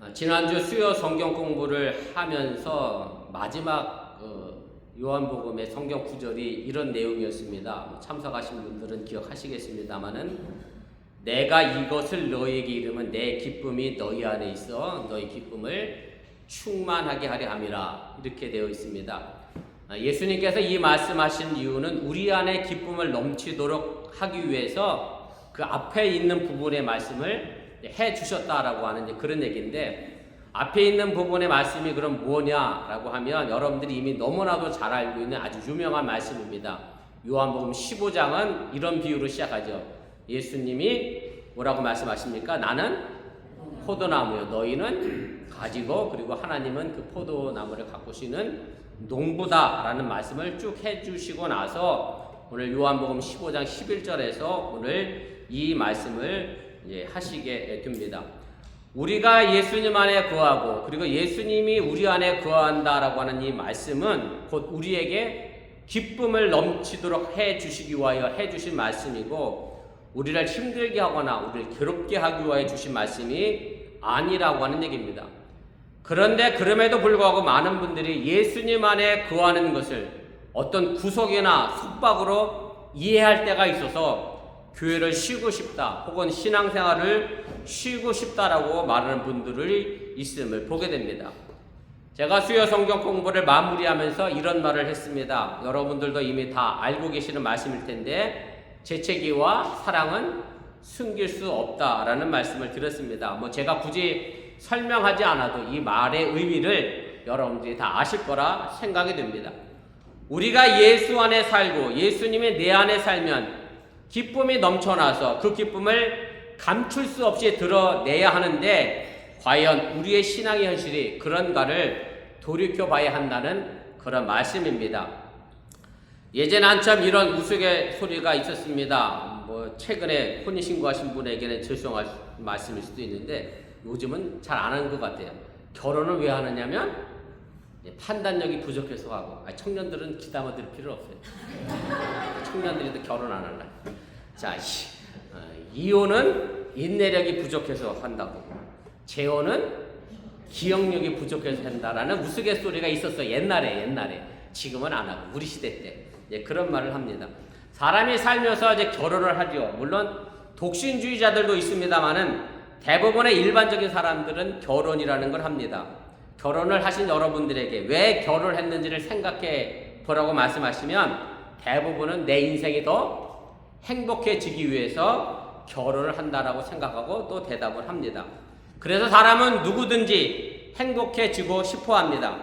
지난주 수요 성경 공부를 하면서 마지막 요한복음의 성경 구절이 이런 내용이었습니다. 참석하신 분들은 기억하시겠습니다마는 내가 이것을 너희에게 이르면 내 기쁨이 너희 안에 있어 너희 기쁨을 충만하게 하려 함이라, 이렇게 되어 있습니다. 예수님께서 이 말씀하신 이유는 우리 안에 기쁨을 넘치도록 하기 위해서 그 앞에 있는 부분의 말씀을 해 주셨다라고 하는 그런 얘기인데, 앞에 있는 부분의 말씀이 그럼 뭐냐라고 하면 여러분들이 이미 너무나도 잘 알고 있는 아주 유명한 말씀입니다. 요한복음 15장은 이런 비유로 시작하죠. 예수님이 뭐라고 말씀하십니까? 나는 포도나무요, 너희는 가지고, 그리고 하나님은 그 포도나무를 가꾸시는 농부다라는 말씀을 쭉 해주시고 나서 오늘 요한복음 15장 11절에서 오늘 이 말씀을 하시게 됩니다. 우리가 예수님 안에 거하고 그리고 예수님이 우리 안에 거한다라고 하는 이 말씀은 곧 우리에게 기쁨을 넘치도록 해주시기 위하여 해주신 말씀이고, 우리를 힘들게 하거나 우리를 괴롭게 하기 위하여 주신 말씀이 아니라고 하는 얘기입니다. 그런데 그럼에도 불구하고 많은 분들이 예수님 안에 거하는 것을 어떤 구속이나 속박으로 이해할 때가 있어서 교회를 쉬고 싶다 혹은 신앙생활을 쉬고 싶다라고 말하는 분들이 있음을 보게 됩니다. 제가 수요 성경 공부를 마무리하면서 이런 말을 했습니다. 여러분들도 이미 다 알고 계시는 말씀일 텐데, 재채기와 사랑은 숨길 수 없다라는 말씀을 드렸습니다. 제가 굳이 설명하지 않아도 이 말의 의미를 여러분들이 다 아실 거라 생각이 됩니다. 우리가 예수 안에 살고 예수님이 내 안에 살면 기쁨이 넘쳐나서 그 기쁨을 감출 수 없이 드러내야 하는데, 과연 우리의 신앙의 현실이 그런가를 돌이켜봐야 한다는 그런 말씀입니다. 예전에 한참 이런 우스갯소리가 있었습니다. 최근에 혼인신고하신 분에게는 죄송할 말씀일 수도 있는데 요즘은 잘 안 하는 것 같아요. 결혼을 왜 하느냐면 판단력이 부족해서 하고, 청년들은 귀담아 들을 필요 없어요. 청년들이 결혼 안 할라. 자, 이혼은 인내력이 부족해서 한다고, 재혼은 기억력이 부족해서 한다라는 우스갯소리가 있었어요. 옛날에. 지금은 안 하고, 우리 시대 때 그런 말을 합니다. 사람이 살면서 결혼을 하죠. 물론 독신주의자들도 있습니다만은 대부분의 일반적인 사람들은 결혼이라는 걸 합니다. 결혼을 하신 여러분들에게 왜 결혼을 했는지를 생각해 보라고 말씀하시면 대부분은 내 인생이 더 행복해지기 위해서 결혼을 한다라고 생각하고 또 대답을 합니다. 그래서 사람은 누구든지 행복해지고 싶어 합니다.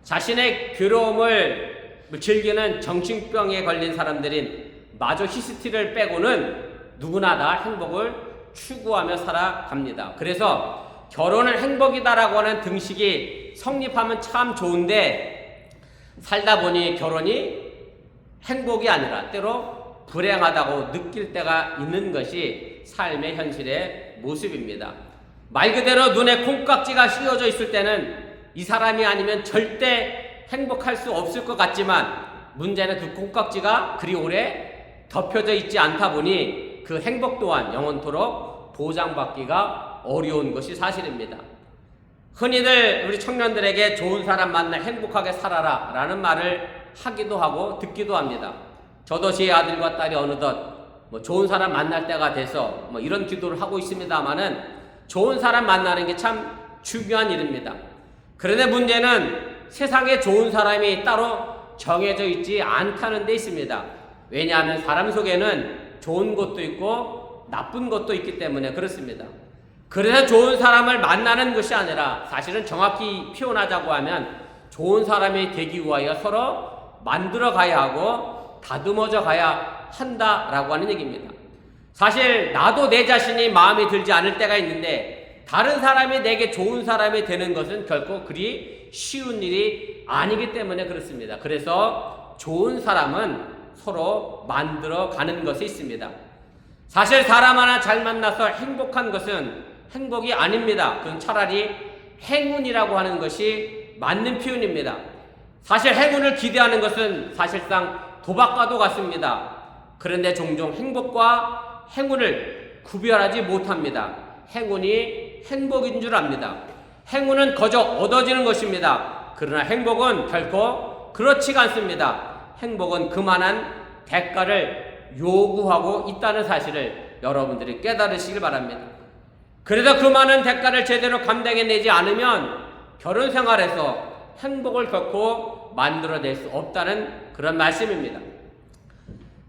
자신의 괴로움을 즐기는 정신병에 걸린 사람들인 마조히스트를 빼고는 누구나 다 행복을 추구하며 살아갑니다. 그래서 결혼은 행복이다라고 하는 등식이 성립하면 참 좋은데, 살다 보니 결혼이 행복이 아니라 때로 불행하다고 느낄 때가 있는 것이 삶의 현실의 모습입니다. 말 그대로 눈에 콩깍지가 씌워져 있을 때는 이 사람이 아니면 절대 행복할 수 없을 것 같지만, 문제는 그 콩깍지가 그리 오래 덮여져 있지 않다 보니 그 행복 또한 영원토록 보장받기가 어려운 것이 사실입니다. 흔히들 우리 청년들에게 좋은 사람 만나 행복하게 살아라 라는 말을 하기도 하고 듣기도 합니다. 저도 제 아들과 딸이 어느덧 좋은 사람 만날 때가 돼서 이런 기도를 하고 있습니다만은, 좋은 사람 만나는 게 참 중요한 일입니다. 그런데 문제는 세상에 좋은 사람이 따로 정해져 있지 않다는 데 있습니다. 왜냐하면 사람 속에는 좋은 것도 있고 나쁜 것도 있기 때문에 그렇습니다. 그래서 좋은 사람을 만나는 것이 아니라, 사실은 정확히 표현하자고 하면 좋은 사람이 되기 위하여 서로 만들어 가야 하고 다듬어져 가야 한다라고 하는 얘기입니다. 사실 나도 내 자신이 마음에 들지 않을 때가 있는데, 다른 사람이 내게 좋은 사람이 되는 것은 결코 그리 쉬운 일이 아니기 때문에 그렇습니다. 그래서 좋은 사람은 서로 만들어 가는 것이 있습니다. 사실 사람 하나 잘 만나서 행복한 것은 행복이 아닙니다. 그건 차라리 행운이라고 하는 것이 맞는 표현입니다. 사실 행운을 기대하는 것은 사실상 도박과도 같습니다. 그런데 종종 행복과 행운을 구별하지 못합니다. 행운이 행복인 줄 압니다. 행운은 거저 얻어지는 것입니다. 그러나 행복은 결코 그렇지가 않습니다. 행복은 그만한 대가를 요구하고 있다는 사실을 여러분들이 깨달으시길 바랍니다. 그래서 그 많은 대가를 제대로 감당해내지 않으면 결혼 생활에서 행복을 결코 만들어낼 수 없다는 그런 말씀입니다.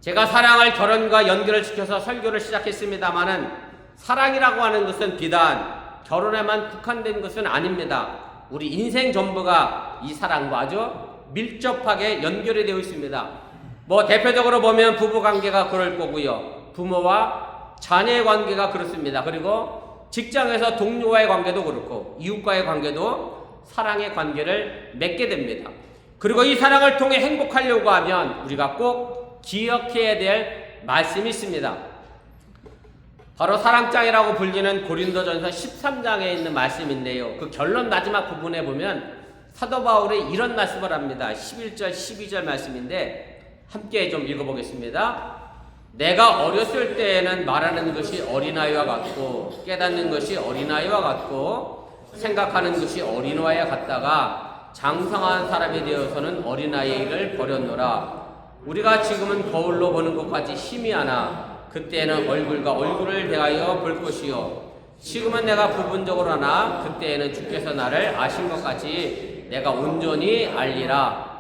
제가 사랑을 결혼과 연결을 시켜서 설교를 시작했습니다마는 사랑이라고 하는 것은 비단 결혼에만 국한된 것은 아닙니다. 우리 인생 전부가 이 사랑과 아주 밀접하게 연결이 되어 있습니다. 대표적으로 보면 부부 관계가 그럴 거고요. 부모와 자녀의 관계가 그렇습니다. 그리고 직장에서 동료와의 관계도 그렇고 이웃과의 관계도 사랑의 관계를 맺게 됩니다. 그리고 이 사랑을 통해 행복하려고 하면 우리가 꼭 기억해야 될 말씀이 있습니다. 바로 사랑장이라고 불리는 고린도전서 13장에 있는 말씀인데요. 그 결론 마지막 부분에 보면 사도 바울이 이런 말씀을 합니다. 11절 12절 말씀인데 함께 좀 읽어보겠습니다. 내가 어렸을 때에는 말하는 것이 어린아이와 같고 깨닫는 것이 어린아이와 같고 생각하는 것이 어린아이와 같다가 장성한 사람이 되어서는 어린아이의 일을 버렸노라. 우리가 지금은 거울로 보는 것까지 힘이 하나 그때에는 얼굴과 얼굴을 대하여 볼 것이요 지금은 내가 부분적으로 하나 그때에는 주께서 나를 아신 것 같이 내가 온전히 알리라.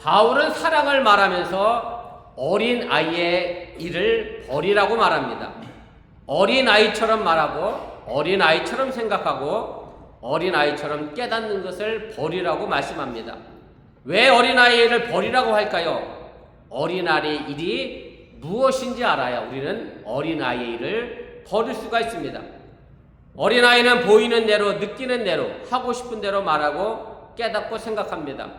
바울은 사랑을 말하면서 어린 아이의 일을 버리라고 말합니다. 어린 아이처럼 말하고 어린 아이처럼 생각하고 어린 아이처럼 깨닫는 것을 버리라고 말씀합니다. 왜 어린 아이의 일을 버리라고 할까요? 어린 아이의 일이 무엇인지 알아야 우리는 어린아이의 일을 버릴 수가 있습니다. 어린아이는 보이는 대로 느끼는 대로 하고 싶은 대로 말하고 깨닫고 생각합니다.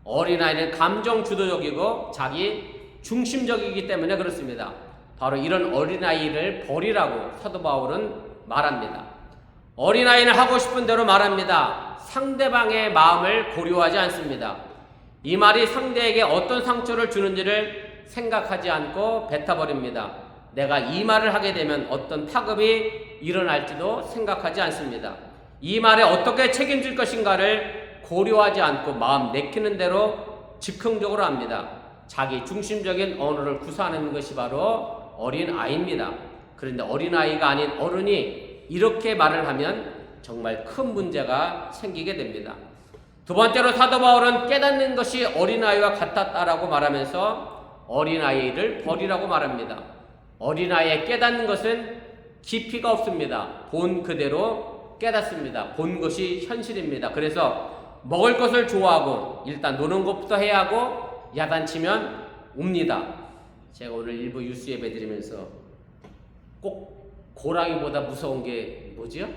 어린아이는 감정 주도적이고 자기 중심적이기 때문에 그렇습니다. 바로 이런 어린아이를 버리라고 사도 바울은 말합니다. 어린아이는 하고 싶은 대로 말합니다. 상대방의 마음을 고려하지 않습니다. 이 말이 상대에게 어떤 상처를 주는지를 생각하지 않고 뱉어버립니다. 내가 이 말을 하게 되면 어떤 파급이 일어날지도 생각하지 않습니다. 이 말에 어떻게 책임질 것인가를 고려하지 않고 마음 내키는 대로 즉흥적으로 합니다. 자기 중심적인 언어를 구사하는 것이 바로 어린아이입니다. 그런데 어린아이가 아닌 어른이 이렇게 말을 하면 정말 큰 문제가 생기게 됩니다. 두 번째로 사도 바울은 깨닫는 것이 어린아이와 같았다라고 말하면서 어린아이를 버리라고 말합니다. 어린아이의 깨닫는 것은 깊이가 없습니다. 본 그대로 깨닫습니다. 본 것이 현실입니다. 그래서 먹을 것을 좋아하고 일단 노는 것부터 해야 하고 야단치면 웁니다. 제가 오늘 일부 유스 예배 드리면서 꼭 고랑이보다 무서운 게 뭐지요?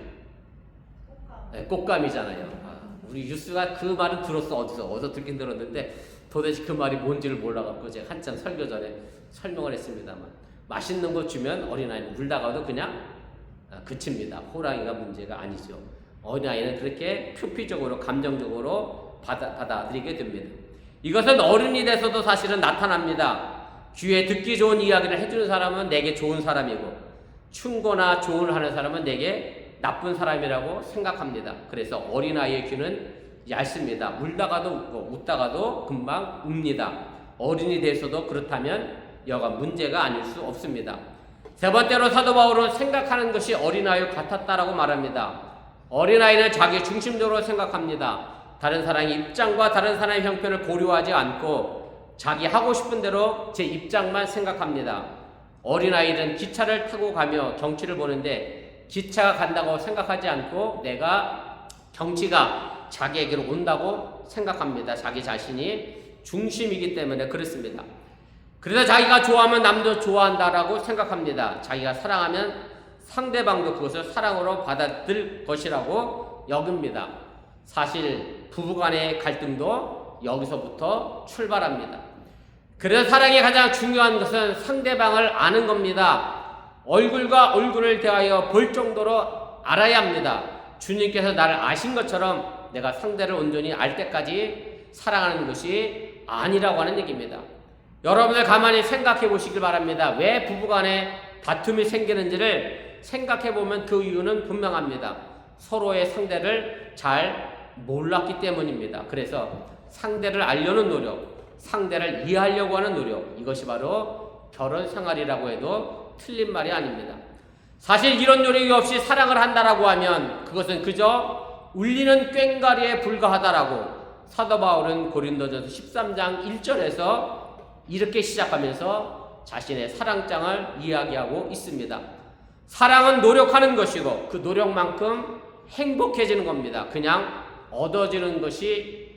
네, 꽃감이잖아요. 우리 유스가 그 말은 들었어. 어디서 듣긴 들었는데 도대체 그 말이 뭔지를 몰라갖고 제가 한참 설교 전에 설명을 했습니다만 맛있는 거 주면 어린아이는 울다가도 그냥 그칩니다. 호랑이가 문제가 아니죠. 어린아이는 그렇게 표피적으로 감정적으로 받아들이게 됩니다. 이것은 어른이 돼서도 사실은 나타납니다. 귀에 듣기 좋은 이야기를 해주는 사람은 내게 좋은 사람이고 충고나 조언을 하는 사람은 내게 나쁜 사람이라고 생각합니다. 그래서 어린아이의 귀는 얇습니다. 울다가도 웃고 웃다가도 금방 웁니다. 어린이 돼서도 그렇다면 여간 문제가 아닐 수 없습니다. 세 번째로 사도 바울은 생각하는 것이 어린아이와 같았다라고 말합니다. 어린아이는 자기 중심적으로 생각합니다. 다른 사람의 입장과 다른 사람의 형편을 고려하지 않고 자기 하고 싶은 대로 제 입장만 생각합니다. 어린아이는 기차를 타고 가며 경치를 보는데 기차가 간다고 생각하지 않고 내가 경치가 자기에게로 온다고 생각합니다. 자기 자신이 중심이기 때문에 그렇습니다. 그래서 자기가 좋아하면 남도 좋아한다라고 생각합니다. 자기가 사랑하면 상대방도 그것을 사랑으로 받아들일 것이라고 여깁니다. 사실 부부간의 갈등도 여기서부터 출발합니다. 그래서 사랑의 가장 중요한 것은 상대방을 아는 겁니다. 얼굴과 얼굴을 대하여 볼 정도로 알아야 합니다. 주님께서 나를 아신 것처럼 내가 상대를 온전히 알 때까지 사랑하는 것이 아니라고 하는 얘기입니다. 여러분들 가만히 생각해 보시길 바랍니다. 왜 부부간에 다툼이 생기는지를 생각해 보면 그 이유는 분명합니다. 서로의 상대를 잘 몰랐기 때문입니다. 그래서 상대를 알려는 노력, 상대를 이해하려고 하는 노력, 이것이 바로 결혼 생활이라고 해도 틀린 말이 아닙니다. 사실 이런 노력이 없이 사랑을 한다라고 하면 그것은 그저 울리는 꽹과리에 불과하다라고 사도 바울은 고린도전서 13장 1절에서 이렇게 시작하면서 자신의 사랑장을 이야기하고 있습니다. 사랑은 노력하는 것이고 그 노력만큼 행복해지는 겁니다. 그냥 얻어지는 것은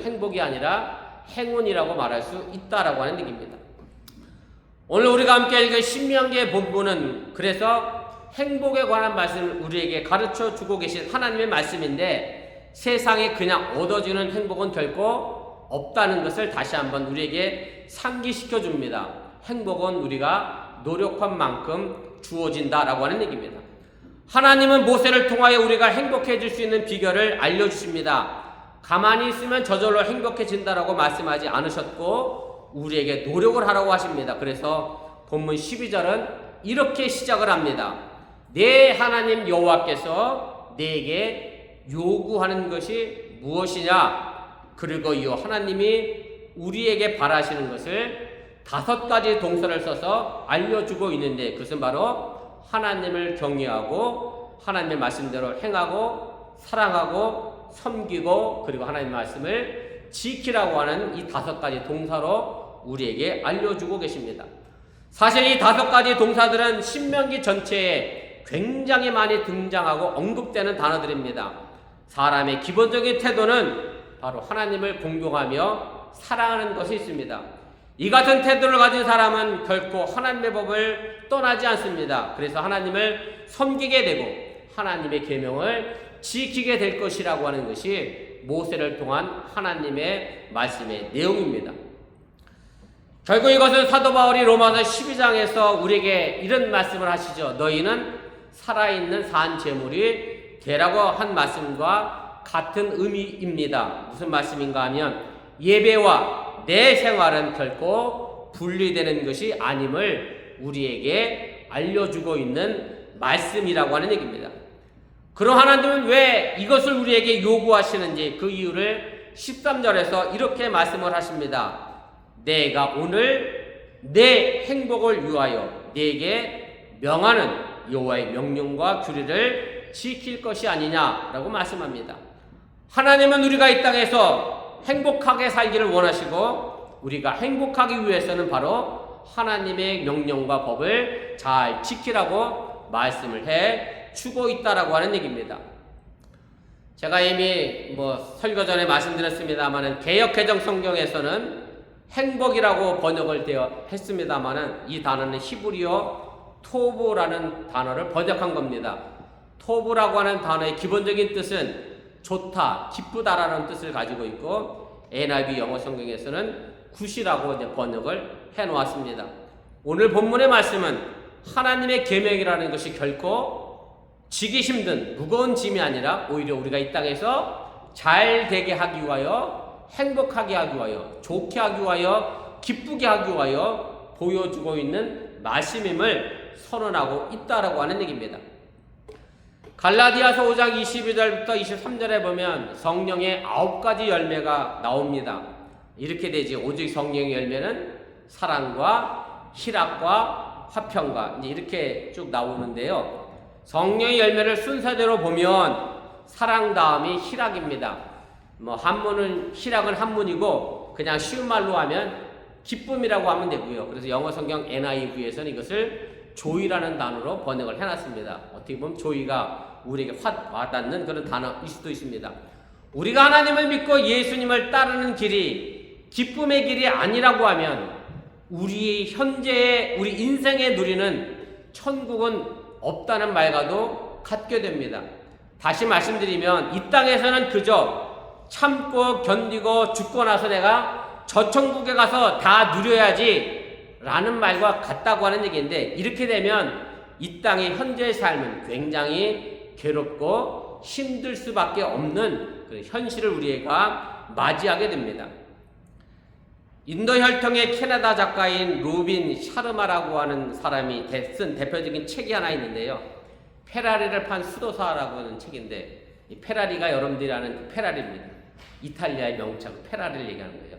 행복이 아니라 행운이라고 말할 수 있다라고 하는 얘기입니다. 오늘 우리가 함께 읽은 신명기의 본문은 그래서 행복에 관한 말씀을 우리에게 가르쳐 주고 계신 하나님의 말씀인데, 세상에 그냥 얻어지는 행복은 결코 없다는 것을 다시 한번 우리에게 상기시켜 줍니다. 행복은 우리가 노력한 만큼 주어진다라고 하는 얘기입니다. 하나님은 모세를 통하여 우리가 행복해질 수 있는 비결을 알려주십니다. 가만히 있으면 저절로 행복해진다라고 말씀하지 않으셨고 우리에게 노력을 하라고 하십니다. 그래서 본문 12절은 이렇게 시작을 합니다. 내 하나님 여호와께서 내게 요구하는 것이 무엇이냐? 그리고 이 하나님이 우리에게 바라시는 것을 5가지 동사를 써서 알려주고 있는데, 그것은 바로 하나님을 경외하고 하나님의 말씀대로 행하고 사랑하고 섬기고 그리고 하나님의 말씀을 지키라고 하는 이 5가지 동사로 우리에게 알려주고 계십니다. 사실 이 5가지 동사들은 신명기 전체에 굉장히 많이 등장하고 언급되는 단어들입니다. 사람의 기본적인 태도는 바로 하나님을 공경하며 사랑하는 것이 있습니다. 이 같은 태도를 가진 사람은 결코 하나님의 법을 떠나지 않습니다. 그래서 하나님을 섬기게 되고 하나님의 계명을 지키게 될 것이라고 하는 것이 모세를 통한 하나님의 말씀의 내용입니다. 결국 이것은 사도 바울이 로마서 12장에서 우리에게 이런 말씀을 하시죠. 너희는 살아있는 산 제물이 되라고 한 말씀과 같은 의미입니다. 무슨 말씀인가 하면 예배와 내 생활은 결코 분리되는 것이 아님을 우리에게 알려주고 있는 말씀이라고 하는 얘기입니다. 그럼 하나님은 왜 이것을 우리에게 요구하시는지 그 이유를 13절에서 이렇게 말씀을 하십니다. 내가 오늘 내 행복을 위하여 네게 명하는 여호와의 명령과 규례를 지킬 것이 아니냐라고 말씀합니다. 하나님은 우리가 이 땅에서 행복하게 살기를 원하시고 우리가 행복하기 위해서는 바로 하나님의 명령과 법을 잘 지키라고 말씀을 해 주고 있다라고 하는 얘기입니다. 제가 이미 설교 전에 말씀드렸습니다만은 개역개정 성경에서는 행복이라고 번역을 했습니다만은 이 단어는 히브리어 토브라는 단어를 번역한 겁니다. 토브라고 하는 단어의 기본적인 뜻은 좋다, 기쁘다라는 뜻을 가지고 있고 NIV 영어 성경에서는 굿이라고 번역을 해놓았습니다. 오늘 본문의 말씀은 하나님의 계명이라는 것이 결코 지기 힘든 무거운 짐이 아니라 오히려 우리가 이 땅에서 잘 되게 하기 위하여, 행복하게 하기 위하여, 좋게 하기 위하여, 기쁘게 하기 위하여 보여주고 있는 말씀임을 선언하고 있다라고 하는 얘기입니다. 갈라디아서 5장 22절부터 23절에 보면 성령의 9가지 열매가 나옵니다. 이렇게 되지. 오직 성령의 열매는 사랑과 희락과 화평과 이렇게 쭉 나오는데요. 성령의 열매를 순서대로 보면 사랑 다음이 희락입니다. 한문은 희락은 한문이고 그냥 쉬운 말로 하면 기쁨이라고 하면 되고요. 그래서 영어 성경 NIV에서는 이것을 조이라는 단어로 번역을 해놨습니다. 어떻게 보면 조이가 우리에게 확 와닿는 그런 단어일 수도 있습니다. 우리가 하나님을 믿고 예수님을 따르는 길이 기쁨의 길이 아니라고 하면 우리 현재의 우리 인생에 누리는 천국은 없다는 말과도 같게 됩니다. 다시 말씀드리면 이 땅에서는 그저 참고 견디고 죽고 나서 내가 저 천국에 가서 다 누려야지 라는 말과 같다고 하는 얘기인데, 이렇게 되면 이 땅의 현재의 삶은 굉장히 괴롭고 힘들 수밖에 없는 그 현실을 우리가 맞이하게 됩니다. 인도 혈통의 캐나다 작가인 로빈 샤르마라고 하는 사람이 쓴 대표적인 책이 하나 있는데요. 페라리를 판 수도사라고 하는 책인데, 이 페라리가 여러분들이 아는 페라리입니다. 이탈리아의 명차 페라리를 얘기하는 거예요.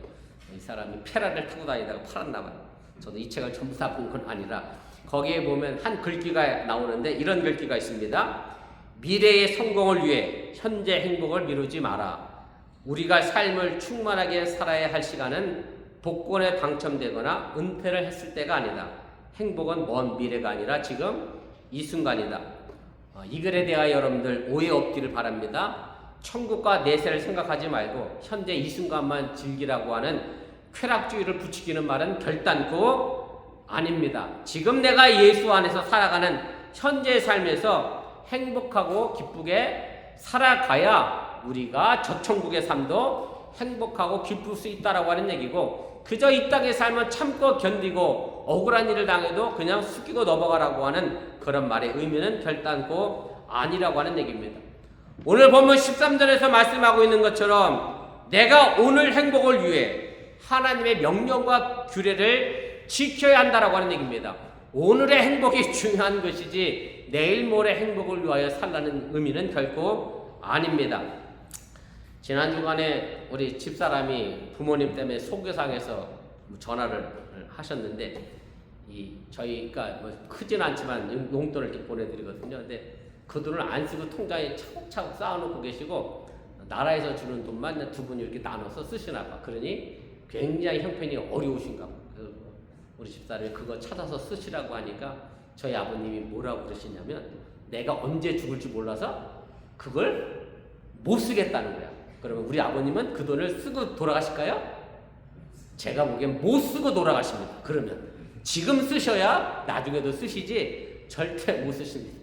이 사람이 페라리를 타고 다니다가 팔았나 봐요. 저도 이 책을 전부 다 본 건 아니라 거기에 보면 한 글귀가 나오는데 이런 글귀가 있습니다. 미래의 성공을 위해 현재 행복을 미루지 마라. 우리가 삶을 충만하게 살아야 할 시간은 복권에 당첨되거나 은퇴를 했을 때가 아니다. 행복은 먼 미래가 아니라 지금 이 순간이다. 이 글에 대하여 여러분들 오해 없기를 바랍니다. 천국과 내세를 생각하지 말고 현재 이 순간만 즐기라고 하는 쾌락주의를 부추기는 말은 결단코 아닙니다. 지금 내가 예수 안에서 살아가는 현재의 삶에서 행복하고 기쁘게 살아가야 우리가 저 천국의 삶도 행복하고 기쁠 수 있다라고 하는 얘기고, 그저 이 땅의 삶은 참고 견디고 억울한 일을 당해도 그냥 숙이고 넘어가라고 하는 그런 말의 의미는 결단코 아니라고 하는 얘기입니다. 오늘 본문 13절에서 말씀하고 있는 것처럼 내가 오늘 행복을 위해 하나님의 명령과 규례를 지켜야 한다라고 하는 얘기입니다. 오늘의 행복이 중요한 것이지 내일 모레 행복을 위하여 살라는 의미는 결코 아닙니다. 지난 주간에 우리 집사람이 부모님 때문에 소교상에서 전화를 하셨는데, 저희가 뭐 크진 않지만 용돈을 이렇게 보내드리거든요. 근데 그 돈을 안 쓰고 통장에 차곡차곡 쌓아놓고 계시고 나라에서 주는 돈만 두 분이 이렇게 나눠서 쓰시나 봐. 그러니 굉장히 형편이 어려우신가 봐. 우리 집사람이 그거 찾아서 쓰시라고 하니까 저희 아버님이 뭐라고 그러시냐면, 내가 언제 죽을지 몰라서 그걸 못 쓰겠다는 거야. 그러면 우리 아버님은 그 돈을 쓰고 돌아가실까요? 제가 보기엔 못 쓰고 돌아가십니다. 그러면 지금 쓰셔야 나중에도 쓰시지 절대 못 쓰십니다.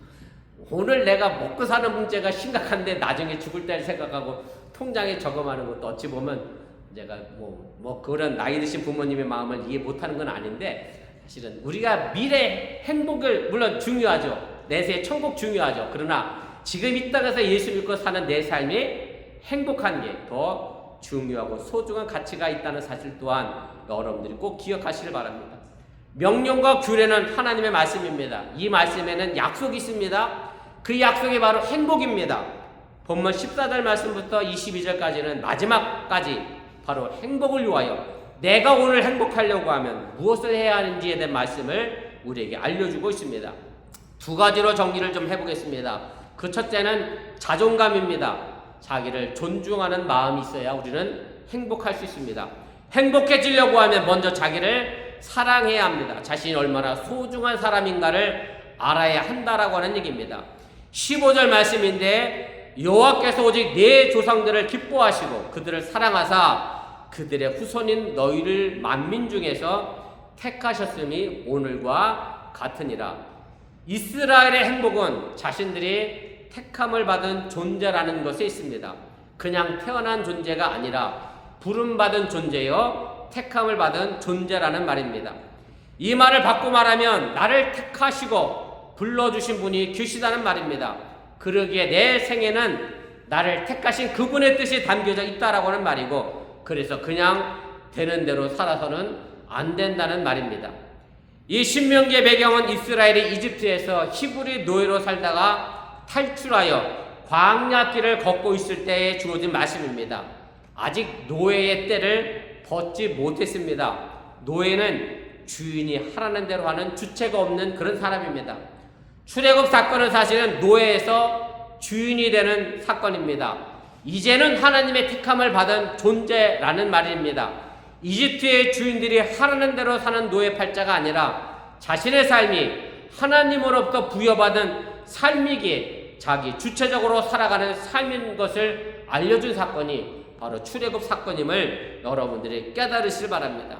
오늘 내가 먹고 사는 문제가 심각한데 나중에 죽을 때를 생각하고 통장에 저금하는 것도 어찌 보면 제가 뭐 그런 나이 드신 부모님의 마음을 이해 못하는 건 아닌데, 사실은 우리가 미래 행복을 물론 중요하죠. 내세의 천국 중요하죠. 그러나 지금 이 땅에서 예수 믿고 사는 내 삶이 행복한 게 더 중요하고 소중한 가치가 있다는 사실 또한 여러분들이 꼭 기억하시길 바랍니다. 명령과 규례는 하나님의 말씀입니다. 이 말씀에는 약속이 있습니다. 그 약속이 바로 행복입니다. 본문 14절 말씀부터 22절까지는 마지막까지 바로 행복을 위하여 내가 오늘 행복하려고 하면 무엇을 해야 하는지에 대한 말씀을 우리에게 알려주고 있습니다. 두 가지로 정리를 좀 해보겠습니다. 그 첫째는 자존감입니다. 자기를 존중하는 마음이 있어야 우리는 행복할 수 있습니다. 행복해지려고 하면 먼저 자기를 사랑해야 합니다. 자신이 얼마나 소중한 사람인가를 알아야 한다라고 하는 얘기입니다. 15절 말씀인데, 여호와께서 오직 내 조상들을 기뻐하시고 그들을 사랑하사 그들의 후손인 너희를 만민 중에서 택하셨음이 오늘과 같으니라. 이스라엘의 행복은 자신들이 택함을 받은 존재라는 것에 있습니다. 그냥 태어난 존재가 아니라 부름받은 존재여 택함을 받은 존재라는 말입니다. 이 말을 바꿔 말하면 나를 택하시고 불러주신 분이 계시다는 말입니다. 그러기에 내 생에는 나를 택하신 그분의 뜻이 담겨져 있다라고 하는 말이고, 그래서 그냥 되는 대로 살아서는 안 된다는 말입니다. 이 신명기의 배경은 이스라엘이 이집트에서 히브리 노예로 살다가 탈출하여 광야길을 걷고 있을 때에 주어진 말씀입니다. 아직 노예의 때를 벗지 못했습니다. 노예는 주인이 하라는 대로 하는 주체가 없는 그런 사람입니다. 출애굽 사건은 사실은 노예에서 주인이 되는 사건입니다. 이제는 하나님의 택함을 받은 존재라는 말입니다. 이집트의 주인들이 하라는 대로 사는 노예 팔자가 아니라 자신의 삶이 하나님으로부터 부여받은 삶이기에 자기 주체적으로 살아가는 삶인 것을 알려준 사건이 바로 출애굽 사건임을 여러분들이 깨달으시길 바랍니다.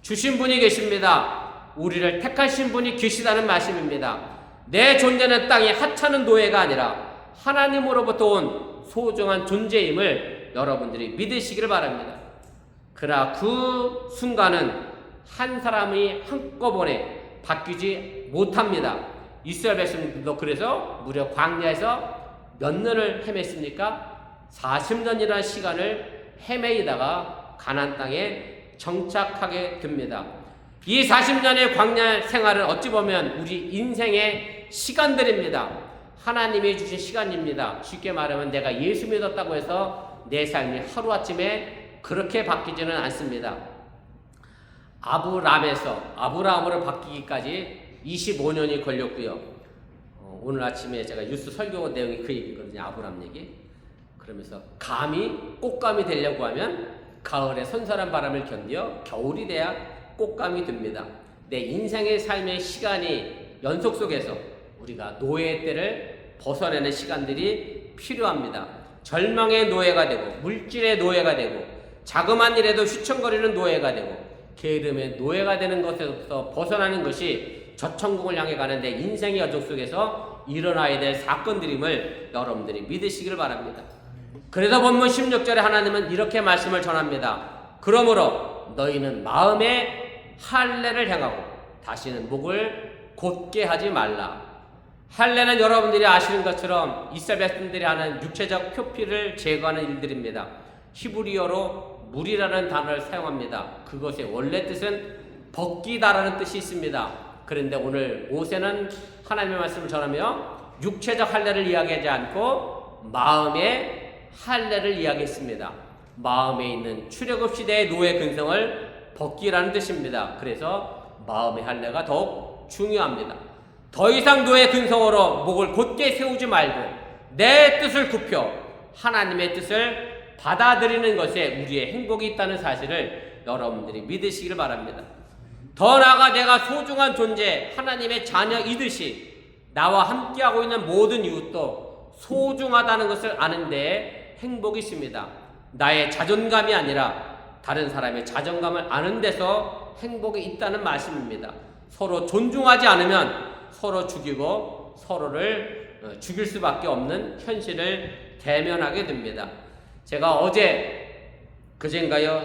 주신 분이 계십니다. 우리를 택하신 분이 계시다는 말씀입니다. 내 존재는 땅에 하찮은 노예가 아니라 하나님으로부터 온 소중한 존재임을 여러분들이 믿으시길 바랍니다. 그러나 그 순간은 한 사람이 한꺼번에 바뀌지 못합니다. 이스라엘 백성들도 그래서 무려 광야에서 몇 년을 헤맸습니까? 40년이라는 시간을 헤매이다가 가나안 땅에 정착하게 됩니다. 이 40년의 광야 생활은 어찌 보면 우리 인생의 시간들입니다. 하나님이 주신 시간입니다. 쉽게 말하면 내가 예수 믿었다고 해서 내 삶이 하루아침에 그렇게 바뀌지는 않습니다. 아브라함으로 바뀌기까지 25년이 걸렸고요. 오늘 아침에 제가 뉴스 설교 내용이 그 얘기거든요. 아브라함 얘기. 그러면서 꽃감이 되려고 하면 가을에 선선한 바람을 견뎌 겨울이 돼야 꽃감이 됩니다. 내 인생의 삶의 시간이 연속 속에서 우리가 노예의 때를 벗어내는 시간들이 필요합니다. 절망의 노예가 되고 물질의 노예가 되고 자그만 일에도 휘청거리는 노예가 되고 게으름의 노예가 되는 것에서 벗어나는 것이 저천국을 향해 가는 내 인생의 여정 속에서 일어나야 될 사건들임을 여러분들이 믿으시길 바랍니다. 그래서 본문 16절에 하나님은 이렇게 말씀을 전합니다. 그러므로 너희는 마음에 할례를 행하고 다시는 목을 곧게 하지 말라. 할례는 여러분들이 아시는 것처럼 이스라엘 백성들이 하는 육체적 표피를 제거하는 일들입니다. 히브리어로 물이라는 단어를 사용합니다. 그것의 원래 뜻은 벗기다라는 뜻이 있습니다. 그런데 오늘 모세는 하나님의 말씀을 전하며 육체적 할례를 이야기하지 않고 마음의 할례를 이야기했습니다. 마음에 있는 출애굽 시대의 노예 근성을 벗기라는 뜻입니다. 그래서 마음의 할례가 더욱 중요합니다. 더 이상 노예 근성으로 목을 곧게 세우지 말고 내 뜻을 굽혀 하나님의 뜻을 받아들이는 것에 우리의 행복이 있다는 사실을 여러분들이 믿으시길 바랍니다. 더 나아가 내가 소중한 존재 하나님의 자녀이듯이 나와 함께하고 있는 모든 이웃도 소중하다는 것을 아는 데에 행복이 있습니다. 나의 자존감이 아니라 다른 사람의 자존감을 아는 데서 행복이 있다는 말씀입니다. 서로 존중하지 않으면 서로 죽이고 서로를 죽일 수밖에 없는 현실을 대면하게 됩니다. 제가 그젠가요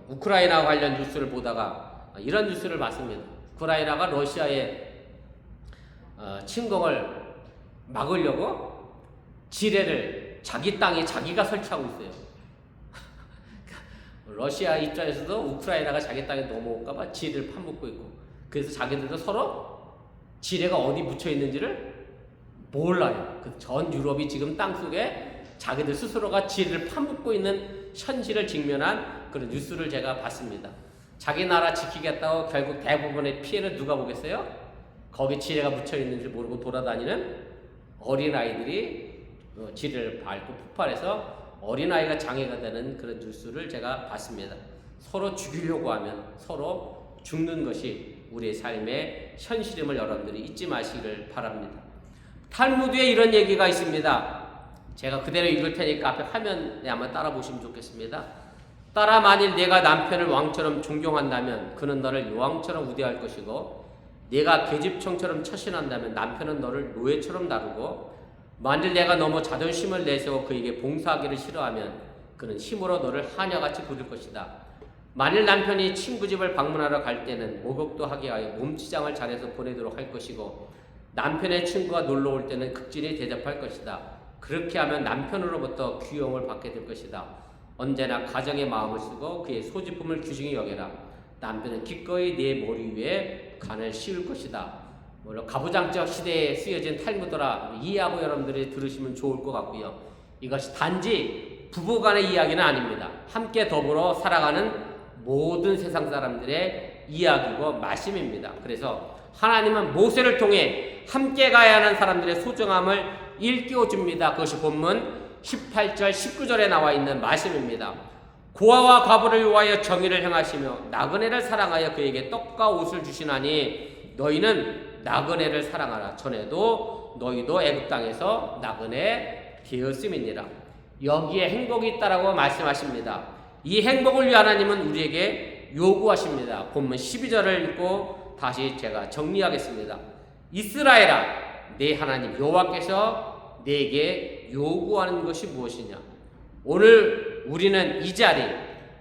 우크라이나 관련 뉴스를 보다가 이런 뉴스를 봤습니다. 우크라이나가 러시아의 침공을 막으려고 지뢰를 자기 땅에 자기가 설치하고 있어요. 러시아 입장에서도 우크라이나가 자기 땅에 넘어올까봐 지뢰를 파묻고 있고, 그래서 자기들도 서로 지뢰가 어디 묻혀 있는지를 몰라요. 전 유럽이 지금 땅속에 자기들 스스로가 지뢰를 파묻고 있는 현실을 직면한 그런 뉴스를 제가 봤습니다. 자기 나라 지키겠다고 결국 대부분의 피해를 누가 보겠어요? 거기 지뢰가 묻혀 있는지 모르고 돌아다니는 어린아이들이 지뢰를 밟고 폭발해서 어린아이가 장애가 되는 그런 뉴스를 제가 봤습니다. 서로 죽이려고 하면 서로 죽는 것이 우리의 삶의 현실임을 여러분들이 잊지 마시기를 바랍니다. 탈무드에 이런 얘기가 있습니다. 제가 그대로 읽을 테니까 앞에 화면에 한번 따라 보시면 좋겠습니다. 따라 만일 내가 남편을 왕처럼 존경한다면 그는 너를 여왕처럼 우대할 것이고, 내가 계집청처럼 처신한다면 남편은 너를 노예처럼 다루고, 만일 내가 너무 자존심을 내세워 그에게 봉사하기를 싫어하면 그는 힘으로 너를 하녀같이 부릴 것이다. 만일 남편이 친구 집을 방문하러 갈 때는 목욕도 하게 하여 몸치장을 잘해서 보내도록 할 것이고, 남편의 친구가 놀러 올 때는 극진히 대접할 것이다. 그렇게 하면 남편으로부터 귀여움을 받게 될 것이다. 언제나 가정의 마음을 쓰고 그의 소지품을 귀중히 여겨라. 남편은 기꺼이 내 머리 위에 간을 씌울 것이다. 물론 가부장적 시대에 쓰여진 탈무드라 이해하고 여러분들이 들으시면 좋을 것 같고요. 이것이 단지 부부간의 이야기는 아닙니다. 함께 더불어 살아가는 모든 세상 사람들의 이야기고 말씀입니다. 그래서 하나님은 모세를 통해 함께 가야 하는 사람들의 소중함을 일깨워 줍니다. 그것이 본문 18절 19절에 나와 있는 말씀입니다. 고아와 과부를 위하여 정의를 행하시며 나그네를 사랑하여 그에게 떡과 옷을 주시나니 너희는 나그네를 사랑하라. 전에도 너희도 애굽 땅에서 나그네 되었음이니라. 여기에 행복이 있다라고 말씀하십니다. 이 행복을 위해 하나님은 우리에게 요구하십니다. 본문 12절을 읽고 다시 제가 정리하겠습니다. 이스라엘아, 내 하나님 여호와께서 내게 요구하는 것이 무엇이냐? 오늘 우리는 이 자리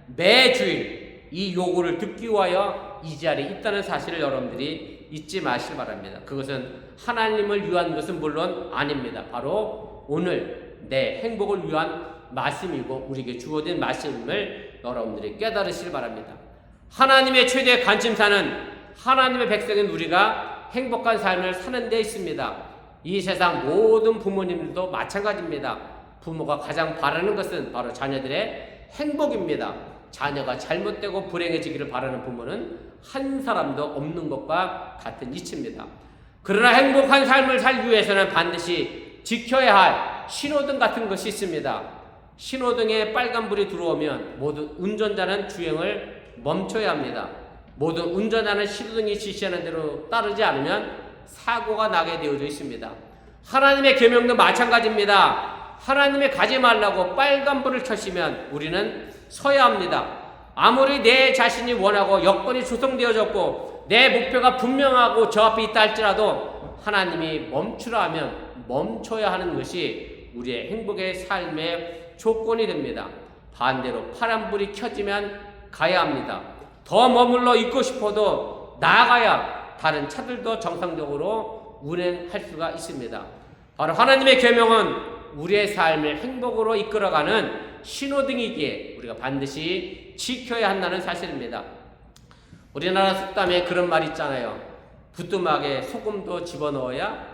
매주일 이 요구를 듣기 위하여 이 자리에 있다는 사실을 여러분들이 잊지 마시기 바랍니다. 그것은 하나님을 위한 것은 물론 아닙니다. 바로 오늘 내 행복을 위한 말씀이고 우리에게 주어진 말씀을 여러분들이 깨달으시기 바랍니다. 하나님의 최대 관심사는 하나님의 백성인 우리가 행복한 삶을 사는 데 있습니다. 이 세상 모든 부모님들도 마찬가지입니다. 부모가 가장 바라는 것은 바로 자녀들의 행복입니다. 자녀가 잘못되고 불행해지기를 바라는 부모는 한 사람도 없는 것과 같은 이치입니다. 그러나 행복한 삶을 살기 위해서는 반드시 지켜야 할 신호등 같은 것이 있습니다. 신호등에 빨간불이 들어오면 모든 운전자는 주행을 멈춰야 합니다. 모든 운전자는 신호등이 지시하는 대로 따르지 않으면 사고가 나게 되어져 있습니다. 하나님의 계명도 마찬가지입니다. 하나님의 가지 말라고 빨간불을 켜시면 우리는 서야 합니다. 아무리 내 자신이 원하고 여건이 조성되어졌고 내 목표가 분명하고 저 앞에 있다 할지라도 하나님이 멈추라 하면 멈춰야 하는 것이 우리의 행복의 삶의 조건이 됩니다. 반대로 파란불이 켜지면 가야 합니다. 더 머물러 있고 싶어도 나아가야 다른 차들도 정상적으로 운행할 수가 있습니다. 바로 하나님의 계명은 우리의 삶을 행복으로 이끌어가는 신호등이기에 우리가 반드시 지켜야 한다는 사실입니다. 우리나라 속담에 그런 말 있잖아요. 부뚜막에 소금도 집어넣어야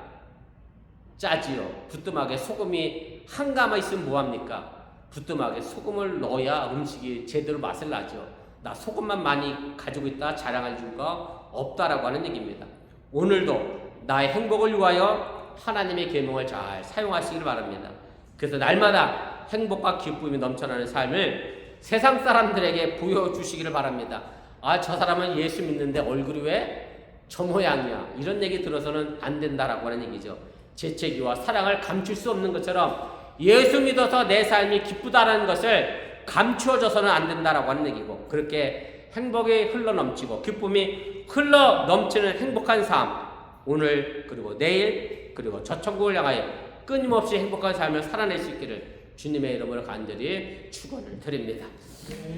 짜지요. 부뚜막에 소금이 한가마 있으면 뭐합니까? 부뚜막에 소금을 넣어야 음식이 제대로 맛을 나죠. 나 소금만 많이 가지고 있다 자랑할 이유가 없다라고 하는 얘기입니다. 오늘도 나의 행복을 위하여 하나님의 계명을 잘 사용하시길 바랍니다. 그래서 날마다 행복과 기쁨이 넘쳐나는 삶을 세상 사람들에게 보여주시기를 바랍니다. 아, 저 사람은 예수 믿는데 얼굴이 왜 저 모양이야, 이런 얘기 들어서는 안 된다라고 하는 얘기죠. 재채기와 사랑을 감출 수 없는 것처럼 예수 믿어서 내 삶이 기쁘다라는 것을 감추어져서는 안 된다라고 하는 얘기고, 그렇게 행복이 흘러넘치고 기쁨이 흘러넘치는 행복한 삶, 오늘 그리고 내일 그리고 저 천국을 향하여 끊임없이 행복한 삶을 살아낼 수 있기를 주님의 이름으로 간절히 축원을 드립니다.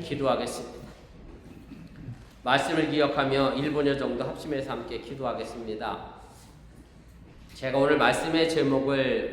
기도하겠습니다. 말씀을 기억하며 1분여 정도 합심해서 함께 기도하겠습니다. 제가 오늘 말씀의 제목을